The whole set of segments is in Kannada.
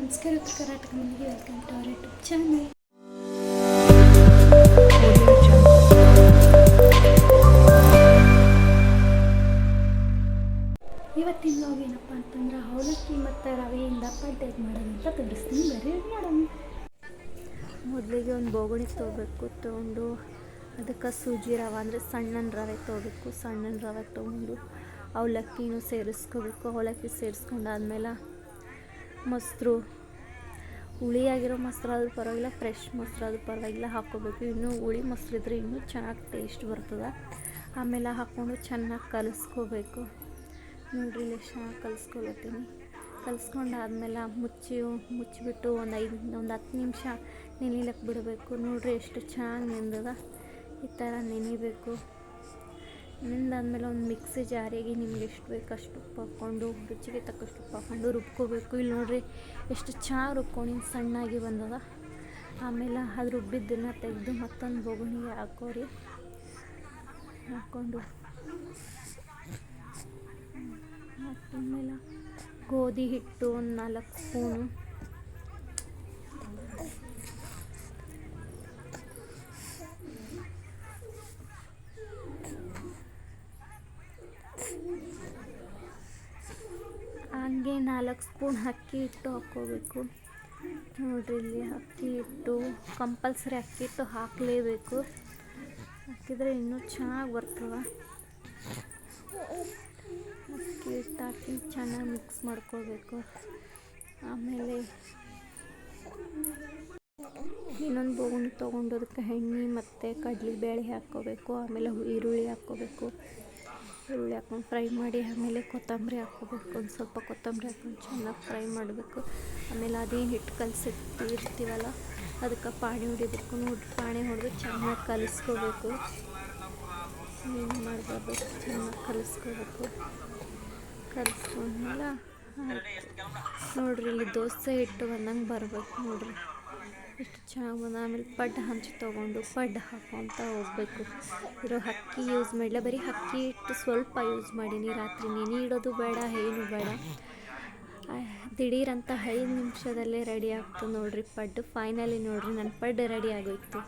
ನಮಸ್ಕಾರ ಕರ್ನಾಟಕ ಮಂದಿಗೆ welcome to our YouTube channel. ಇವತ್ತಿನ ವ್ಲಾಗ್ ಏನಪ್ಪ ಅಂತಂದ್ರೆ ಅವಲಕ್ಕಿ ಮತ್ತು ರವೆಯಿಂದ ಪಡ್ಡು ಮಾಡೋದು ಅಂತ ತೋರಿಸ್ತೀನಿ. ಬರೀ ಮಾಡೋಣ. ಮೊದಲಿಗೆ ಒಂದು ಬೋಗಣಿ ತೊಗೊಂಡು ಅದಕ್ಕೆ ಸೂಜಿ ರವೆ ಅಂದರೆ ಸಣ್ಣನ ರವೆ ತೊಗೋಬೇಕು. ಸಣ್ಣನ ರವೆ ತೊಗೊಂಡು ಅವಲಕ್ಕಿನೂ ಸೇರಿಸ್ಕೋಬೇಕು. ಅವಲಕ್ಕಿ ಸೇರಿಸ್ಕೊಂಡಾದ್ಮೇಲೆ ಮೊಸರು, ಹುಳಿಯಾಗಿರೋ ಮೊಸರು ಆದರೂ ಪರವಾಗಿಲ್ಲ, ಫ್ರೆಶ್ ಮೊಸರು ಆದರೂ ಪರವಾಗಿಲ್ಲ ಹಾಕ್ಕೋಬೇಕು. ಇನ್ನೂ ಹುಳಿ ಮೊಸರು ಇದ್ದರೆ ಇನ್ನೂ ಚೆನ್ನಾಗಿ ಟೇಸ್ಟ್ ಬರ್ತದೆ. ಆಮೇಲೆ ಹಾಕ್ಕೊಂಡು ಚೆನ್ನಾಗಿ ಕಲಿಸ್ಕೋಬೇಕು. ನೋಡಿರಿ ಇಲ್ಲಿ ಚೆನ್ನಾಗಿ ಕಲಿಸ್ಕೊಳ್ತೀನಿ. ಕಲಿಸ್ಕೊಂಡಾದ್ಮೇಲೆ ಮುಚ್ಚಿಬಿಟ್ಟು ಒಂದು 10 ನಿಮಿಷ ನೆನಿಲಕ್ಕೆ ಬಿಡಬೇಕು. ನೋಡಿರಿ ಎಷ್ಟು ಚೆನ್ನಾಗಿ ನೆಂದದ. ಈ ಥರ ನೆನಿಬೇಕು. ನೆಂದಾದ್ಮೇಲೆ ಒಂದು ಮಿಕ್ಸಿ ಜಾರಿಗೆ ನಿಮ್ಗೆ ಎಷ್ಟು ಬೇಕು ಅಷ್ಟು ಉಪ್ಪು ಹಾಕ್ಕೊಂಡು, ರುಚಿಗೆ ತಕ್ಕಷ್ಟು ಉಪ್ಪು ಹಾಕ್ಕೊಂಡು ರುಬ್ಕೋಬೇಕು. ಇಲ್ಲಿ ನೋಡಿರಿ ಎಷ್ಟು ಚೆನ್ನಾಗಿ ರುಬ್ಕೊಂಡು ಸಣ್ಣಾಗಿ ಬಂದದ. ಆಮೇಲೆ ಅದು ರುಬ್ಬಿದ್ದನ್ನು ತೆಗೆದು ಮತ್ತೊಂದು ಬೋಗಣಿಗೆ ಹಾಕೋರಿ. ಹಾಕ್ಕೊಂಡು ಆಮೇಲೆ ಗೋಧಿ ಹಿಟ್ಟು ಒಂದು 4 ಸ್ಪೂನು, ಹಾಗೆ 4 ಸ್ಪೂನ್ ಅಕ್ಕಿ ಹಿಟ್ಟು ಹಾಕ್ಕೋಬೇಕು. ನೋಡಿರಿ ಇಲ್ಲಿ ಅಕ್ಕಿ ಹಿಟ್ಟು ಕಂಪಲ್ಸರಿ ಅಕ್ಕಿ ಹಿಟ್ಟು ಹಾಕಲೇಬೇಕು. ಹಾಕಿದರೆ ಇನ್ನೂ ಚೆನ್ನಾಗಿ ಬರ್ತವೆ. ಅಕ್ಕಿ ಹಿಟ್ಟು ಹಾಕಿ ಚೆನ್ನಾಗಿ ಮಿಕ್ಸ್ ಮಾಡ್ಕೋಬೇಕು. ಆಮೇಲೆ ಇನ್ನೊಂದು ಬೋಗಣಿ ತೊಗೊಂಡು ಅದಕ್ಕೆ ಎಣ್ಣೆ ಮತ್ತು ಕಡಲೆಬೇಳೆ ಹಾಕ್ಕೋಬೇಕು. ಆಮೇಲೆ ಈರುಳ್ಳಿ ಹಾಕ್ಕೋಬೇಕು. ಈರುಳ್ಳಿ ಹಾಕ್ಕೊಂಡು ಫ್ರೈ ಮಾಡಿ ಆಮೇಲೆ ಕೊತ್ತಂಬರಿ ಹಾಕ್ಕೋಬೇಕು. ಒಂದು ಸ್ವಲ್ಪ ಕೊತ್ತಂಬರಿ ಹಾಕ್ಕೊಂಡು ಚೆನ್ನಾಗಿ ಫ್ರೈ ಮಾಡಬೇಕು. ಆಮೇಲೆ ಅದೇನು ಹಿಟ್ಟು ಕಲಸಿಟ್ಟಿರ್ತೀವಲ್ಲ ಅದಕ್ಕೆ ಪಾಣಿ ಹೊಡಿಬೇಕು. ನೋಡಿರಿ ಪಾಣಿ ಹೊಡೆದು ಚೆನ್ನಾಗಿ ಕಲಿಸ್ಕೋಬೇಕು. ಏನು ಮಾಡಬಾರ್ದು, ಚೆನ್ನಾಗಿ ಕಲಿಸ್ಕೋಬೇಕು. ಕಲಿಸ್ಕೊಂಡ್ಮೇಲೆ ನೋಡಿರಿ ಇಲ್ಲಿ ದೋಸೆ ಹಿಟ್ಟು ಬಂದಂಗೆ ಬರಬೇಕು. ನೋಡಿರಿ ಎಷ್ಟು ಚೆನ್ನಾಗಿ ಬಂದ. ಆಮೇಲೆ ಪಡ್ಡು ಹಂಚು ತೊಗೊಂಡು ಪಡ್ಡು ಹಾಕ್ಕೊತ ಹೋಗಬೇಕು. ಇರೋ ಅಕ್ಕಿ ಯೂಸ್ ಮಾಡಿಲ್ಲ, ಬರೀ ಅಕ್ಕಿ ಹಿಟ್ಟು ಸ್ವಲ್ಪ ಯೂಸ್ ಮಾಡೀನಿ. ರಾತ್ರಿ ನೆನೆ ಇಡೋದು ಬೇಡ, ಏನು ಬೇಡ. ದಿಢೀರಂತ 5 ನಿಮಿಷದಲ್ಲೇ ರೆಡಿ ಆಗ್ತು ನೋಡಿರಿ ಪಡ್ಡು. ಫೈನಲಿ ನೋಡಿರಿ ನನ್ನ ಪಡ್ಡು ರೆಡಿ ಆಗೋಯ್ತು.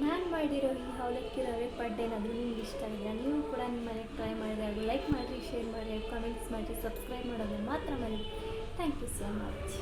ನಾನು ಮಾಡಿರೋ ಈ ಅವಲಕ್ಕಿ ರವೆ ಪಡ್ಡು ಏನಾದರೂ ನಿಮ್ಗೆ ಇಷ್ಟ ಆಗಿಲ್ಲ, ನೀವು ಕೂಡ ನಿಮ್ಮ ಮನೆಗೆ ಟ್ರೈ ಮಾಡಿದ್ರೆ ಅದು ಲೈಕ್ ಮಾಡಿರಿ, ಶೇರ್ ಮಾಡಿ, ಕಮೆಂಟ್ಸ್ ಮಾಡಿ, ಸಬ್ಸ್ಕ್ರೈಬ್ ಮಾಡೋದನ್ನು ಮಾತ್ರ ಮಾಡಿ. Thank you so much.